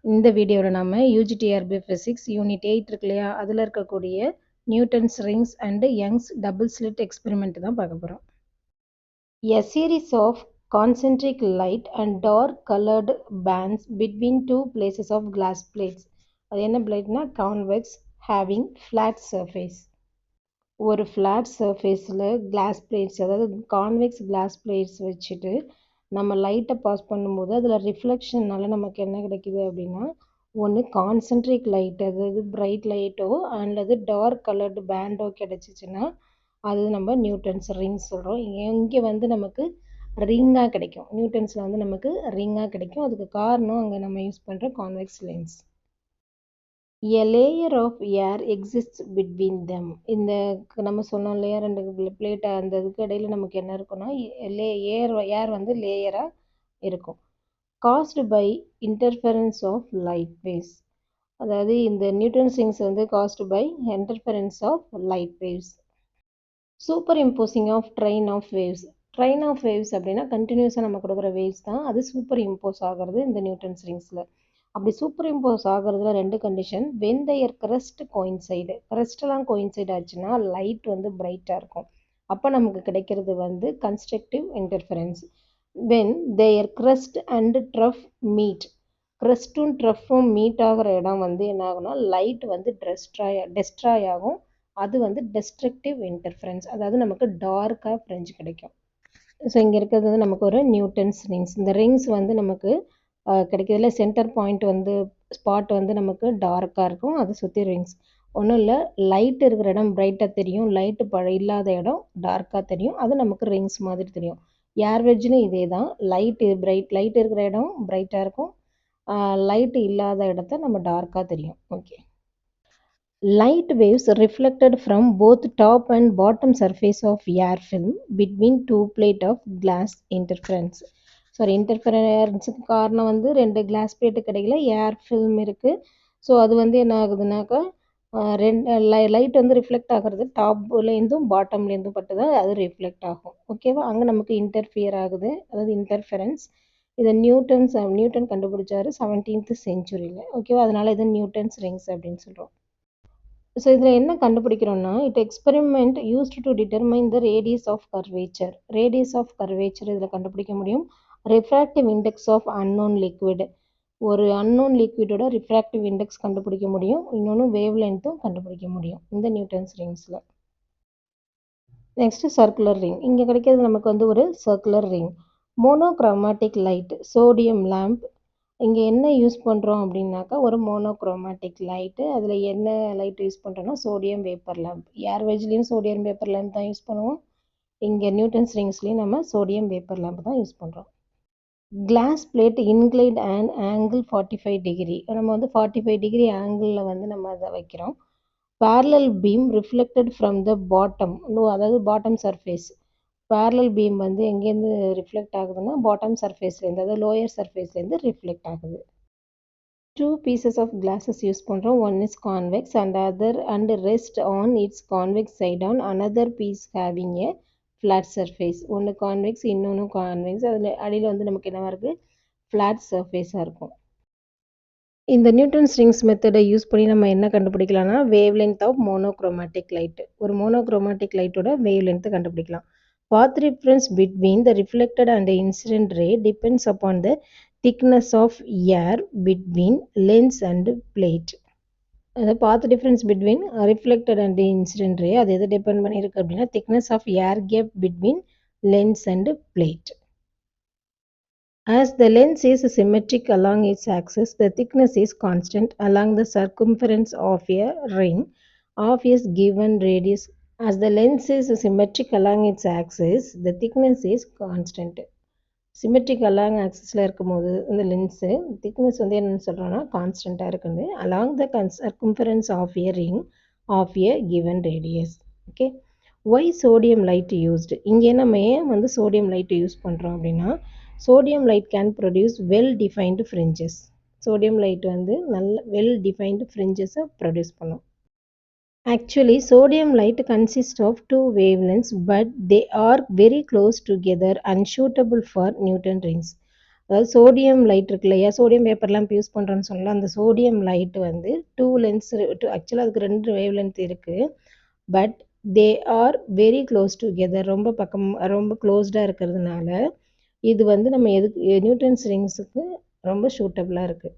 இந்த வீடியோவில் நம்ம யூஜிடிஆர்பி ஃபிசிக்ஸ் யூனிட் 8 இருக்கு இல்லையா, அதில் இருக்கக்கூடிய Newton's rings and Young's double slit experiment தான் பார்க்க போகிறோம். A series of concentric light and dark colored bands between two places of glass plates. அது என்ன பிளேட்னா கான்வெக்ஸ் ஹேவிங் ஃப்ளாட் சர்ஃபேஸ். ஒரு ஃப்ளாட் சர்ஃபேஸில் கிளாஸ் பிளேட்ஸ், அதாவது கான்வெக்ஸ் கிளாஸ் பிளேட்ஸ் வச்சுட்டு நம்ம லைட்டை பாஸ் பண்ணும்போது அதில் ரிஃப்ளெக்ஷன்னால நமக்கு என்ன கிடைக்குது அப்படின்னா, ஒன்று கான்சென்ட்ரிக் லைட், அதாவது பிரைட் லைட்டோ அல்லது டார்க் கலர்டு பேண்டோ கிடச்சிச்சின்னா அது நம்ம நியூட்டன்ஸ் ரிங்ஸ் சொல்கிறோம். இங்கே வந்து நமக்கு ரிங்காக கிடைக்கும். நியூட்டன்ஸில் வந்து நமக்கு ரிங்காக கிடைக்கும். அதுக்கு காரணம் அங்கே நம்ம யூஸ் பண்ணுற convex lens. A layer of air exists between them. இந்த நம்ம சொன்னோம் இல்லையா, ரெண்டு பிளேட், அந்த இதுக்கு இடையில நமக்கு என்ன இருக்குன்னா ஏர் வந்து லேயராக இருக்கும். caused by interference of light waves. அதாவது இந்த நியூட்டன்ஸ் ரிங்ஸ் வந்து caused by interference of light waves. Superimposing of train of waves. Train of waves அப்படின்னா கண்டினியூஸாக நம்ம கொடுக்குற வேவ்ஸ் தான், அது சூப்பர் இம்போஸ் ஆகிறது இந்த நியூட்டன்ஸ் ரிங்ஸில். அப்படி சூப்பர் இம்போஸ் ஆகிறதுல ரெண்டு condition. When their crest coincide, கிரஸ்டெல்லாம் கோயின்சைடு ஆச்சுன்னா லைட் வந்து பிரைட்டாக இருக்கும். அப்போ நமக்கு கிடைக்கிறது வந்து constructive interference. When their crest and trough meet, கிரஸ்ட்டும் ட்ரஃப்பும் மீட் ஆகிற இடம் வந்து என்ன ஆகும்னா லைட் வந்து டெஸ்ட்ராய் ஆகும். அது வந்து டெஸ்ட்ரக்டிவ் இன்டர்ஃபரன்ஸ், அதாவது நமக்கு டார்க்காக ஃப்ரெஞ்ச் கிடைக்கும். ஸோ இங்கே இருக்கிறது வந்து நமக்கு ஒரு நியூட்டன்ஸ் ரிங்ஸ். இந்த ரிங்ஸ் வந்து நமக்கு கிடைக்கிறதுல சென்டர் பாயிண்ட் வந்து ஸ்பாட் வந்து நமக்கு டார்க்காக இருக்கும். அதை சுற்றி ரிங்ஸ். ஒன்றும் இல்லை, லைட் இருக்கிற இடம் பிரைட்டாக தெரியும், லைட்டு இல்லாத இடம் டார்க்காக தெரியும். அது நமக்கு ரிங்ஸ் மாதிரி தெரியும். ஏர்வெஜ்னு இதே தான். லைட் இருக்கிற இடம் பிரைட்டாக இருக்கும், லைட்டு இல்லாத இடத்த நம்ம டார்க்காக தெரியும். Okay. Light waves reflected from both top and bottom surface of air film between two plate of glass interference. Sorry, இன்டர்ஃபரன்ஸுக்கு காரணம் வந்து ரெண்டு கிளாஸ் பிளேட்டுக்கு இடையில ஏர் ஃபில்ம் இருக்குது. ஸோ அது வந்து என்ன ஆகுதுனாக்கா ரெண்டு லைட் வந்து ரிஃப்ளெக்ட் ஆகிறது டாப்லேருந்தும் பாட்டம்லேருந்தும் பட்டு தான் அது ரிஃப்ளெக்ட் ஆகும். ஓகேவா? அங்கே நமக்கு இன்டர்ஃபியர் ஆகுது, அதாவது இன்டர்ஃபரன்ஸ். இதை நியூட்டன் கண்டுபிடிச்சாரு 17th செஞ்சுரியில். ஓகேவா? அதனால இது நியூட்டன்ஸ் ரிங்ஸ் அப்படின்னு சொல்கிறோம். ஸோ இதில் என்ன கண்டுபிடிக்கிறோம்னா, experiment used to determine the radius of curvature. Radius of curvature இதில் கண்டுபிடிக்க முடியும். Refractive index of unknown liquid, ஒரு அன்னோன் லிக்விடோட ரிஃப்ராக்டிவ் இண்டெக்ஸ் கண்டுபிடிக்க முடியும். இன்னொன்று வேவ் லென்த்தும் கண்டுபிடிக்க முடியும் இந்த நியூட்டன்ஸ் ரிங்ஸில். Next circular ring. இங்கே கிடைக்கிறது நமக்கு வந்து ஒரு circular ring. Monochromatic light, sodium lamp. இங்கே என்ன யூஸ் பண்ணுறோம் அப்படின்னாக்கா ஒரு மோனோக்ரோமேட்டிக் லைட்டு. அதில் என்ன லைட் யூஸ் பண்ணுறோன்னா சோடியம் வேப்பர் லேம்ப். ஏர்வேஜ்லேயும் சோடியம் வேப்பர் லேம்ப் தான் யூஸ் பண்ணுவோம். இங்கே நியூட்டன்ஸ் ரிங்ஸ்லேயும் நம்ம சோடியம் வேப்பர் லேம்ப் தான் யூஸ் பண்ணுறோம். Glass plate inclined and angle 45 degree. நம்ம வந்து 45 டிகிரி ஆங்கிளில் வந்து நம்ம அதை வைக்கிறோம். parallel beam reflected from the bottom, அதாவது பாட்டம் சர்ஃபேஸ். parallel beam வந்து எங்கேருந்து ரிஃப்ளெக்ட் ஆகுதுன்னா பாட்டம் சர்ஃபேஸ்லேருந்து, அதாவது லோயர் சர்ஃபேஸ்லேருந்து ரிஃப்ளெக்ட் ஆகுது. Two pieces of glasses use பண்ணுறோம். One is convex and rest on its convex side on another piece having a flat surface. ஒன்று கான்வெக்ஸ், இன்னொன்று கான்வெக்ஸ். அதில் அடியில் வந்து நமக்கு என்னவா இருக்குது, ஃப்ளாட் சர்ஃபேஸாக இருக்கும். இந்த நியூட்டன்ஸ் ரிங்ஸ் மெத்தடை யூஸ் பண்ணி நம்ம என்ன கண்டுபிடிக்கலாம்னா wavelength of monochromatic light. ஒரு மோனோக்ரோமேட்டிக் லைட்டோட வேவ் லென்த்து கண்டுபிடிக்கலாம். Path difference between the reflected and incident ray depends upon the thickness of air between lens and plate. அதாவது path difference between reflected and incident ray அது எது depend பண்ணியிருக்கு அப்படின்னா thickness of air gap between lens and plate. As the lens is symmetric along its axis, the thickness is constant along the circumference of a ring of a given radius. As the lens is symmetric along its axis, the thickness is constant. Symmetric along axisல இருக்கும்போது இந்த lens thickness வந்து என்னன்னு சொல்கிறோன்னா கான்ஸ்டண்ட்டாக இருக்குது along the circumference of a ring of a given radius. Okay. Why sodium light used? இங்கே நம்ம ஏன் வந்து சோடியம் லைட் யூஸ் பண்ணுறோம் அப்படின்னா, sodium light can produce well-defined fringes. sodium light வந்து நல்ல well-defined fringes produce பண்ணும். Actually, sodium light consists of two wavelengths, but they are very close together and suitable for Newton rings. அதாவது sodium light இருக்கு இல்லையா, sodium vapour lamp use பண்ணுறோன்னு சொல்லலாம். அந்த sodium light வந்து 2 லென்ஸ் ஆக்சுவலாக அதுக்கு 2 வேவ் லென்த் இருக்குது. But they are very close together, ரொம்ப க்ளோஸ்டாக இருக்கிறதுனால இது வந்து நம்ம எதுக்கு நியூட்டன்ஸ் ரிங்ஸுக்கு ரொம்ப சூட்டபுளாக இருக்குது.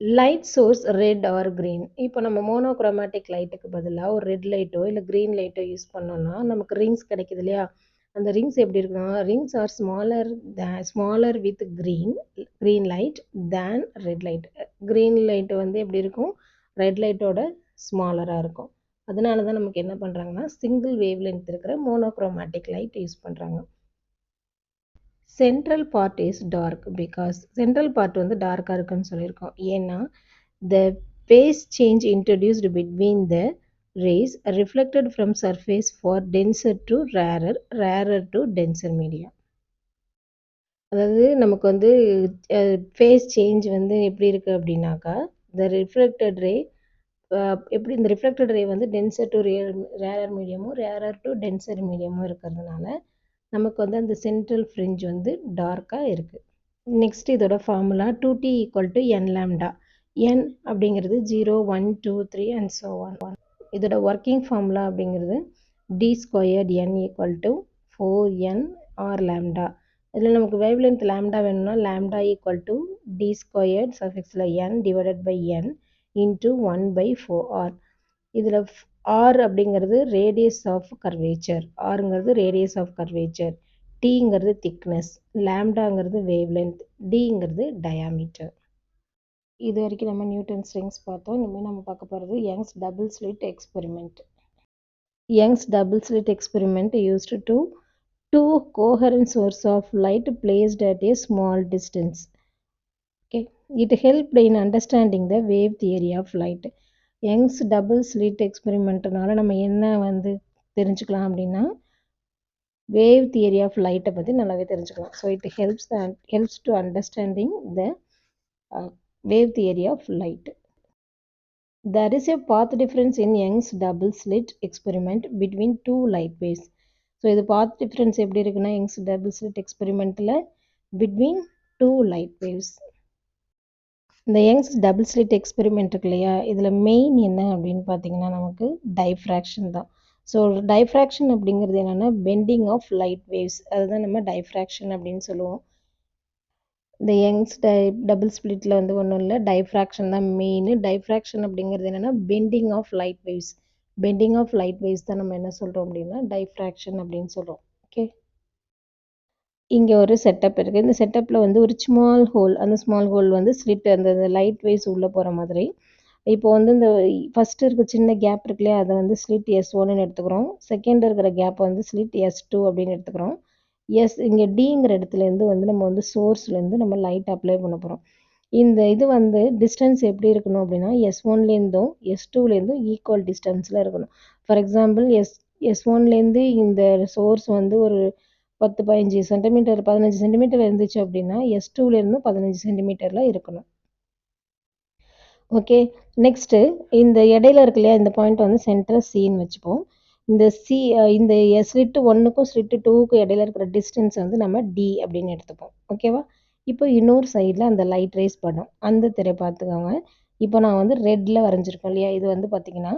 Light source red or green. இப்போ நம்ம மோனோக்ரோமேட்டிக் லைட்டுக்கு பதிலாக ஒரு ரெட் லைட்டோ இல்லை க்ரீன் லைட்டோ யூஸ் பண்ணோம்னா நமக்கு ரிங்ஸ் கிடைக்குது இல்லையா, அந்த ரிங்ஸ் எப்படி இருக்குன்னா, rings are smaller with green light than red light. Green light வந்து எப்படி இருக்கும், ரெட் லைட்டோட ஸ்மாலராக இருக்கும். அதனால தான் நமக்கு என்ன பண்ணுறாங்கன்னா சிங்கிள் வேவ் லென்த் இருக்கிற மோனோக்ரோமேட்டிக் லைட் யூஸ் பண்ணுறாங்க. Central part is dark because central part வந்து டார்க்காக இருக்குன்னு சொல்லியிருக்கோம். ஏன்னா the phase change introduced between the rays reflected from surface for denser to rarer to denser media. அதாவது நமக்கு வந்து ஃபேஸ் சேஞ்ச் வந்து எப்படி இருக்குது அப்படின்னாக்கா, இந்த ரிஃப்ளெக்டட் ரே எப்படி இந்த ரிஃப்ளெக்டட் ரே வந்து டென்சர் டு ரேரர் மீடியமும் ரேரர் டு டென்சர் மீடியமும் இருக்கிறதுனால நமக்கு வந்து அந்த சென்ட்ரல் ஃப்ரிஞ்ச் வந்து டார்க்காக இருக்குது. நெக்ஸ்ட் இதோட formula 2t = n lambda. n அப்படிங்கிறது 0, 1, 2, 3 and so on. இதோட ஒர்க்கிங் ஃபார்முலா அப்படிங்கிறது d squared n = 4n r lambda. இதில் நமக்கு வேவ் லென்த் லேம்டா வேணும்னா லேம்டா = d squared சஃபிக்ஸில் n divided by n into 1/4r. இதில் r அப்படிங்கிறது ரேடியஸ் ஆஃப் கர்வேச்சர், rங்கிறது ரேடியஸ் ஆஃப் கர்வேச்சர், tங்கிறது திக்னஸ், லேம்டாங்கிறது வேவ் லென்த், dங்கிறது டயாமீட்டர். இது வரைக்கும் நம்ம நியூட்டன்ஸ் ரிங்ஸ் பார்த்தோம். இனிமேல் நம்ம பார்க்க போகிறது Young's double slit experiment. Young's double slit experiment used to two coherent source of light placed at a small distance. Okay, it helped in understanding the wave theory of light. Young's double slit எக்ஸ்பெரிமெண்ட்னால நம்ம என்ன வந்து தெரிஞ்சுக்கலாம் அப்படின்னா, wave theory of லைட்டை பற்றி நல்லாவே தெரிஞ்சுக்கலாம். So it helps to understanding the wave theory of light. There is a path difference in Young's double slit experiment between two light waves. So இது path difference எப்படி இருக்குன்னா Young's double slit experimentல between two light waves. இந்த Young's double slit experiment இருக்கு இல்லையா, இதில் main என்ன அப்படின்னு பார்த்தீங்கன்னா நமக்கு டைஃப்ராக்ஷன் தான். ஸோ டைஃப்ராக்ஷன் அப்படிங்கிறது என்னென்னா பெண்டிங் ஆஃப் லைட் வேவ்ஸ், அதுதான் நம்ம டைஃப்ராக்ஷன் அப்படின்னு சொல்லுவோம். இந்த யங்ஸ் டபுள் ஸ்பிளிட்டில் வந்து ஒன்றும் இல்லை, டைஃப்ராக்ஷன் தான் மெயின். டைஃப்ராக்ஷன் அப்படிங்கிறது என்னென்னா bending of light waves. Bending of light waves தான் நம்ம என்ன சொல்கிறோம் அப்படின்னா டைஃப்ராக்ஷன் அப்படின்னு சொல்கிறோம். ஓகே, இங்கே ஒரு செட்டப் இருக்குது. இந்த செட்டப்பில் வந்து ஒரு ஸ்மால் ஹோல், அந்த ஸ்மால் ஹோல் வந்து ஸ்லிட், அந்த லைட் வேவ்ஸ் உள்ளே போகிற மாதிரி. இப்போ வந்து இந்த ஃபஸ்ட்டு இருக்க சின்ன கேப் இருக்கு இல்லையா, அதை வந்து ஸ்லிட் S1ன்னு எடுத்துக்கிறோம். செகண்ட் இருக்கிற கேப்பை வந்து ஸ்லிட் S2 அப்படின்னு எடுத்துக்கிறோம். இங்கே டிங்கிற இடத்துலேருந்து வந்து நம்ம வந்து சோர்ஸ்லேருந்து நம்ம லைட் அப்ளை பண்ண போகிறோம். இந்த இது வந்து டிஸ்டன்ஸ் எப்படி இருக்கணும் அப்படின்னா S1லேருந்தும் S2லேருந்தும் ஈக்குவல் டிஸ்டன்ஸில் இருக்கணும். ஃபார் எக்ஸாம்பிள் S1லேருந்து இந்த சோர்ஸ் வந்து ஒரு 10-15 சென்டிமீட்டர் 15 சென்டிமீட்டர் இருந்துச்சு அப்படின்னா S2லேருந்தும் 15 சென்டிமீட்டரில் இருக்கணும். ஓகே, நெக்ஸ்ட்டு இந்த இடையில இருக்கு இல்லையா, இந்த பாயிண்ட் வந்து சென்டர் சின்னு வச்சுப்போம். இந்த ஸ்லிட்டு 1க்கும் ஸ்லிட்டு 2க்கும் இடையில இருக்கிற டிஸ்டன்ஸ் வந்து நம்ம டி அப்படின்னு எடுத்துப்போம். ஓகேவா, இப்போ இன்னொரு சைடில் அந்த லைட் ரேஸ் படம் அந்த திரை பார்த்துக்கோங்க. இப்போ நான் வந்து ரெட்டில் வரைஞ்சிருக்கேன் இல்லையா, இது வந்து பார்த்திங்கன்னா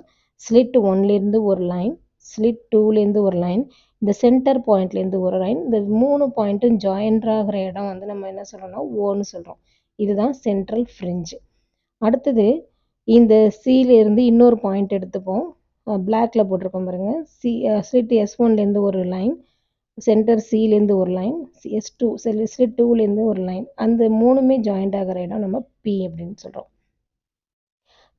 ஸ்லிட் 1லேருந்து ஒரு லைன், ஸ்லிட் 2லேருந்து ஒரு லைன், இந்த சென்டர் பாயிண்ட்லேருந்து ஒரு லைன், இந்த 3 பாயிண்ட்டும் ஜாயின்ட் ஆகிற இடம் வந்து நம்ம என்ன சொல்கிறோம்னா ஓன்னு சொல்கிறோம். இதுதான் சென்ட்ரல் ஃப்ரிஞ்சு. அடுத்தது இந்த சியிலேருந்து இன்னொரு பாயிண்ட் எடுத்துப்போம். பிளாக்ல போட்டிருக்கோம் பாருங்கள். ஸ்லிட் S1லேருந்து ஒரு லைன், சென்டர் சிலேருந்து ஒரு லைன், ஸ்லிட் 2லேருந்து ஒரு லைன், அந்த 3மே ஜாயிண்ட் ஆகிற இடம் நம்ம பி அப்படின்னு சொல்கிறோம்.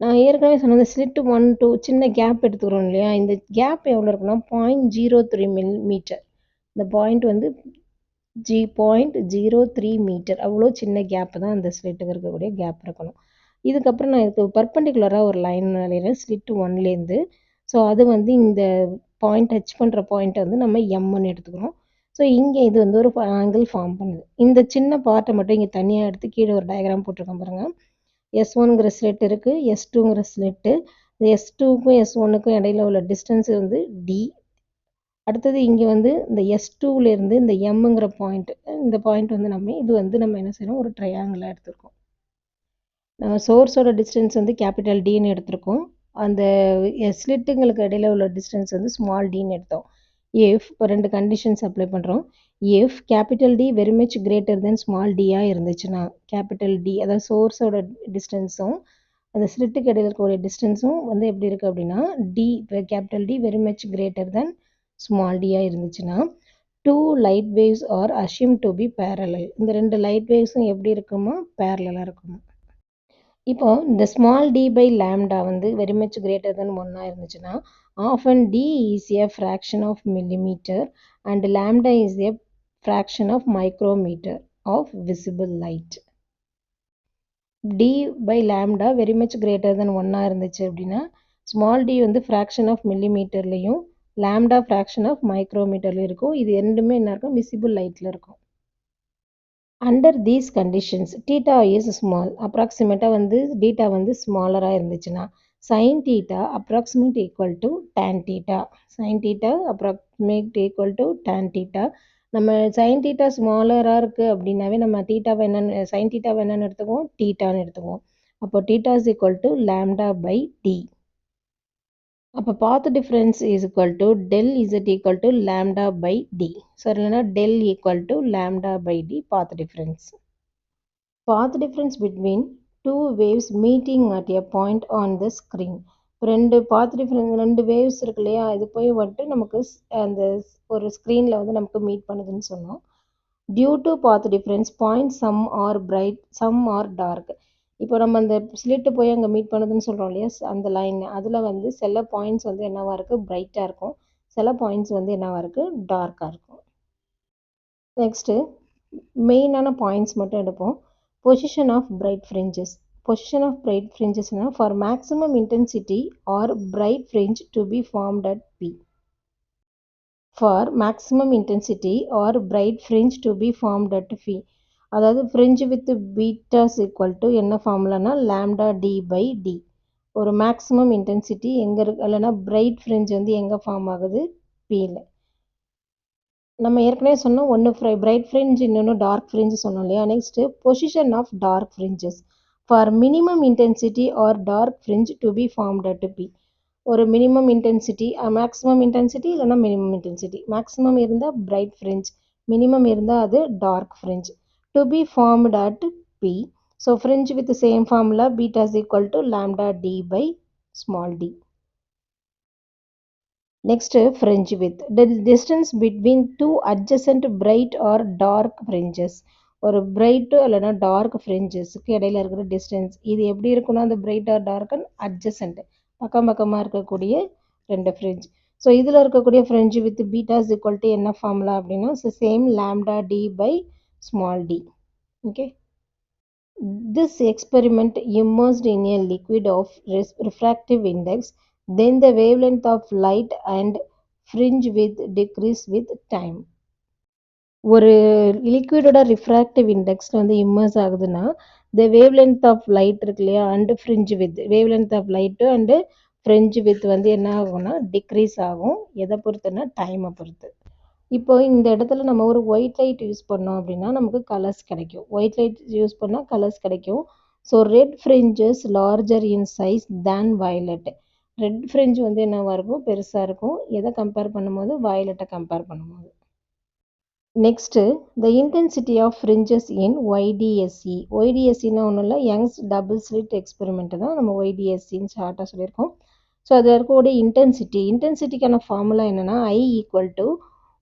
நான் ஏற்கனவே சொன்ன ஸ்லிட் 1, 2 சின்ன கேப் எடுத்துக்கிறோம் இல்லையா, இந்த கேப் எவ்வளோ இருக்குன்னா 0.03 மீட்டர். இந்த பாயிண்ட் வந்து 0.03 மீட்டர், அவ்வளோ சின்ன கேப் தான் அந்த ஸ்லிட்டுக்கு இருக்கக்கூடிய கேப் இருக்கணும். இதுக்கப்புறம் நான் இதுக்கு பர்பண்டிகுலராக ஒரு லைன் வரைகிறேன் ஸ்லிட் 1லேருந்து. ஸோ அது வந்து இந்த பாயிண்ட் டச் பண்ணுற பாயிண்ட்டை வந்து நம்ம எம்ன்னு எடுத்துக்கிறோம். ஸோ இங்கே இது வந்து ஒரு ஆங்கிள் ஃபார்ம் பண்ணுது. இந்த சின்ன பார்ட்டை மட்டும் இங்கே தனியாக எடுத்து கீழே ஒரு டயக்ராம் போட்டிருக்கோம் பாருங்கள். S1ங்கிற ஸ்லிட் இருக்குது, S2ங்கிற ஸ்லிட்டு. இந்த S2க்கும் S1க்கும் இடையில உள்ள டிஸ்டன்ஸ் வந்து டி. அடுத்தது இங்கே வந்து இந்த S2லேருந்து இந்த எம்ங்கிற பாயிண்ட், இந்த பாயிண்ட் வந்து இது வந்து நம்ம என்ன செய்யணும், ஒரு ட்ரையாங்கிளாக எடுத்திருக்கோம். நம்ம சோர்ஸோட டிஸ்டன்ஸ் வந்து கேபிட்டல் டின்னு எடுத்திருக்கோம். அந்த ஸ்லிட்டுங்களுக்கு இடையில உள்ள டிஸ்டன்ஸ் வந்து ஸ்மால் டின்னு எடுத்தோம். இப்போ 2 கண்டிஷன்ஸ் அப்ளை பண்ணுறோம். If capital d very much greater then small டியாக இருந்துச்சுன்னா, கேபிட்டல் டி அதாவது சோர்ஸோட டிஸ்டன்ஸும் அந்த ஸ்லிட்டுக்கு இடையில இருக்கக்கூடிய டிஸ்டன்ஸும் வந்து எப்படி இருக்குது அப்படின்னா, d capital d very much greater then small டியாக இருந்துச்சுன்னா, 2 light waves are assume to be parallel. இந்த 2 லைட் வேவ்ஸும் எப்படி இருக்குமா, பேரலாக இருக்குமா. இப்போ இந்த ஸ்மால் டி பை லேம்டா வந்து வெரி மச் கிரேட்டர் தென் 1 இருந்துச்சுன்னா, often d is a fraction of millimetre and lambda is a fraction of micrometre of visible light. D by lambda very much greater then 1 இருந்துச்சு அப்படின்னா, small d வந்து fraction of மில்லிமீட்டர்லையும் lambda fraction of மைக்ரோமீட்டர்லையும் இருக்கும். இது ரெண்டுமே என்ன இருக்கும், விசிபிள் லைட்டில் இருக்கும். Under these conditions theta is small, அப்ராக்சிமேட்டாக வந்து டீட்டா வந்து ஸ்மாலராக இருந்துச்சுன்னா, sine theta approximate equal to tan theta. Sine theta approximate equal to tan theta. நம்ம சைன் தீட்டா ஸ்மாலராக இருக்குது அப்படின்னாவே நம்ம தீட்டாவை என்னென்னு, சைன் தீட்டாவை என்னென்னு எடுத்துக்குவோம், தீட்டான்னு எடுத்துக்குவோம். அப்போ theta is equal to lambda by d. அப்போ path difference is equal to del Z equal to lambda by d. So இல்லைனா del equal to lambda by d path difference. Path difference between two waves meeting at a point on the screen. ரெண்டு பாத் difference, 2 waves இருக்கு இல்லையா, இது போய் வந்துட்டு நமக்கு அந்த ஒரு ஸ்க்ரீனில் வந்து நமக்கு மீட் பண்ணுதுன்னு சொன்னோம். Due to path difference point some are bright some are dark. இப்போ நம்ம அந்த ஸ்லிட்டு போய் அங்கே மீட் பண்ணுதுன்னு சொல்கிறோம் இல்லையா, அந்த லைன் அதில் வந்து சில பாயிண்ட்ஸ் வந்து என்னவாக இருக்குது, பிரைட்டாக இருக்கும், சில பாயிண்ட்ஸ் வந்து என்னவாக இருக்குது, டார்க்காக இருக்கும். நெக்ஸ்ட்டு மெயினான பாயிண்ட்ஸ் மட்டும் எடுப்போம். Position of bright fringes. Position of bright fringes for maximum intensity or bright fringe to be formed at P. For maximum intensity or bright fringe to be formed at P. அதாவது fringe with beta is equal to என்ன ஃபார்முலானா lambda d by d. ஒரு maximum intensity எங்கே இருக்கு, இல்லைனா bright fringe வந்து எங்கே form ஆகுது, Pல. நம்ம ஏற்கனவே சொன்னோம், ஒன்று பிரைட் ஃப்ரிஞ்ச், இன்னொன்று டார்க் ஃப்ரிஞ்ச் சொன்னோம் இல்லையா. Next position of dark fringes for minimum intensity or dark fringe to be formed at P. ஒரு மினிமம் இன்டென்சிட்டி, மேக்ஸிமம் இன்டென்சிட்டி இல்லைனா மினிமம் இன்டென்சிட்டி. மேக்ஸிமம் இருந்தால் பிரைட் ஃப்ரிஞ்ச், மினிமம் இருந்தால் அது dark fringe. To be formed at P. So fringe with same formula beta is equal to lambda D by small D. Next, fringe width. The distance between two adjacent bright or dark fringes. ஒரு bright இல்லைனா dark ஃப்ரிஞ்சஸ்க்கு இடையில இருக்கிற distance இது எப்படி இருக்குன்னா, அந்த bright or dark and adjacent பக்கம் பக்கமாக இருக்கக்கூடிய 2 ஃப்ரிஞ்ச். ஸோ இதில் இருக்கக்கூடிய fringe with beta is equal to என்ன ஃபார்முலா அப்படின்னா, same lambda D by small d. Okay. This experiment immersed in a liquid of refractive index. Then the wavelength of light and fringe width decrease with time. ஒரு லிக்விடோட refractive இண்டெக்ஸில் வந்து immerse ஆகுதுன்னா, the wavelength of light இருக்கு இல்லையா, and fringe width, wavelength of light and fringe width வந்து என்ன ஆகும்னா degrees ஆகும். எதை பொறுத்துன்னா, டைமை பொறுத்து. இப்போ இந்த இடத்துல நம்ம ஒரு ஒயிட் லைட் யூஸ் பண்ணோம் அப்படின்னா நமக்கு கலர்ஸ் கிடைக்கும். ஒயிட் லைட் யூஸ் பண்ணால் கலர்ஸ் கிடைக்கும். So red fringes larger in size than violet. Red fringe வந்து என்னவாக இருக்கும், பெருசாக இருக்கும். எதை கம்பேர் பண்ணும்போது, வயலட்டை கம்பேர் பண்ணும்போது. Next the intensity of fringes in YDSE. ஒய்டிஎஸ்சின்னா ஒன்றும் இல்லை, யங்ஸ் டபுள் ஸ்லிட் எக்ஸ்பெரிமெண்ட் தான் நம்ம ஒய்டிஎஸ்சின்னு ஷார்ட்டாக சொல்லியிருக்கோம். ஸோ அதில் இருக்கக்கூடிய இன்டென்சிட்டிக்கான ஃபார்முலா என்னென்னா, I equal to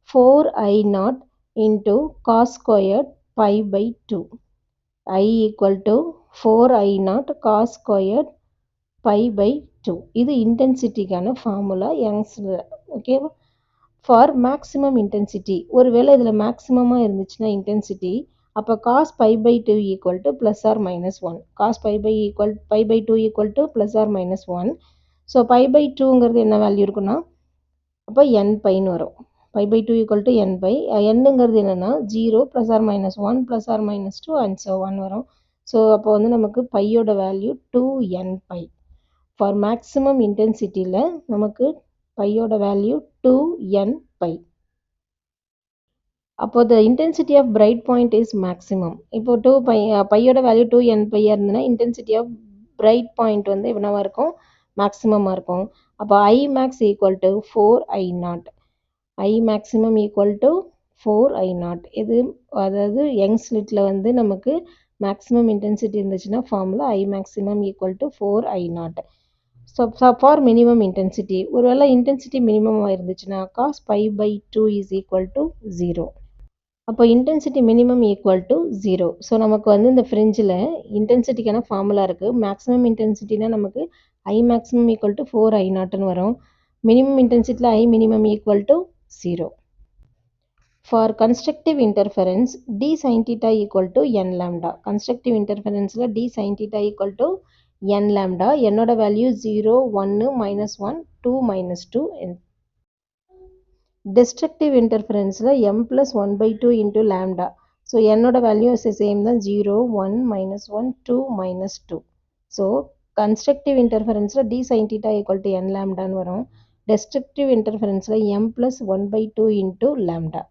4I0 into cos squared pi by 2. I equal to 4I0 cos squared pi by 2. இது இன்டென்சிட்டிக்கான ஃபார்முலா யங்ஸில். ஓகேவா. ஃபார் மேக்ஸிமம் இன்டென்சிட்டி, ஒருவேளை இதில் மேக்ஸிமமாக இருந்துச்சுன்னா இன்டென்சிட்டி, அப்போ cos phi by 2 equal to plus or minus 1. Cos phi by 2 equal to plus or minus 1. So phi by 2ங்கிறது என்ன value இருக்குன்னா, அப்போ n பைன்னு வரும். Phi by 2 equal to n pi. என்னங்கிறது என்னென்னா 0 plus or minus 1 plus or minus 2 and so 1 வரும். So அப்போ வந்து நமக்கு பையோட value 2n pi. For maximum இன்டென்சிட்டியில் நமக்கு பையோட வேல்யூ 2n பை. அப்போ the intensity of bright point is maximum. இப்போ 2 பையோட வேல்யூ 2n பை இருந்ததுன்னா intensity of bright point வந்து என்னவா இருக்கும், மேக்ஸிமமாக இருக்கும். அப்போ I max equal to 4I0. I maximum equal to 4I0. இது அதாவது யங் ஸ்லிட்டில் வந்து நமக்கு மேக்ஸிமம் இன்டென்சிட்டி இருந்துச்சுன்னா formula I maximum equal to 4I0. So for minimum intensity, ஒருவேளை இன்டென்சிட்டி மினிமமாக இருந்துச்சுன்னா cos pi by 2 is equal to 0. அப்போ intensity minimum equal to 0. So நமக்கு வந்து இந்த ஃப்ரிஞ்சில் இன்டென்சிட்டிக்கான ஃபார்முலா இருக்குது. மேக்ஸிமம் இன்டென்சிட்டினா நமக்கு ஐ மேக்ஸிமம் ஈக்குவல் டு 4I0ன்னு வரும். மினிமம் இன்டென்சிட்டியில் I minimum equal to 0. For constructive interference d sine theta equal to n lambda. Constructive இன்டர்ஃபரன்ஸில் d sine theta equal to n lambda. என்னோட வேல்யூ 0, 1, -1, 2, -2. Destructive interference m plus 1 by 2 into lambda. So என்னோட value same தான் 0, 1, -1, 2, -2. So constructive interference d sin theta equal to n lambda வரும். Destructive interference m plus 1 by 2 into lambda.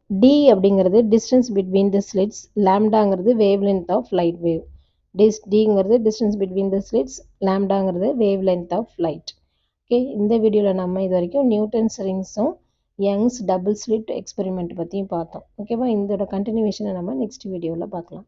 D அப்படிங்கிறது distance between the slits, lambdaங்கிறது wavelength of light wave. Dங்கிறது distance between the slits, lambdaங்கிறது wavelength of light. Okay, இந்த வீடியோவில் நம்ம இது வரைக்கும் நியூட்டன்ஸ் ரிங்ஸும் யங்ஸ் டபுள் ஸ்லிட் எக்ஸ்பெரிமெண்ட் பற்றியும் பார்த்தோம். ஓகேவா, இதோட கண்டினியூவேஷனை நம்ம நெக்ஸ்ட் வீடியோவில் பார்க்கலாம்.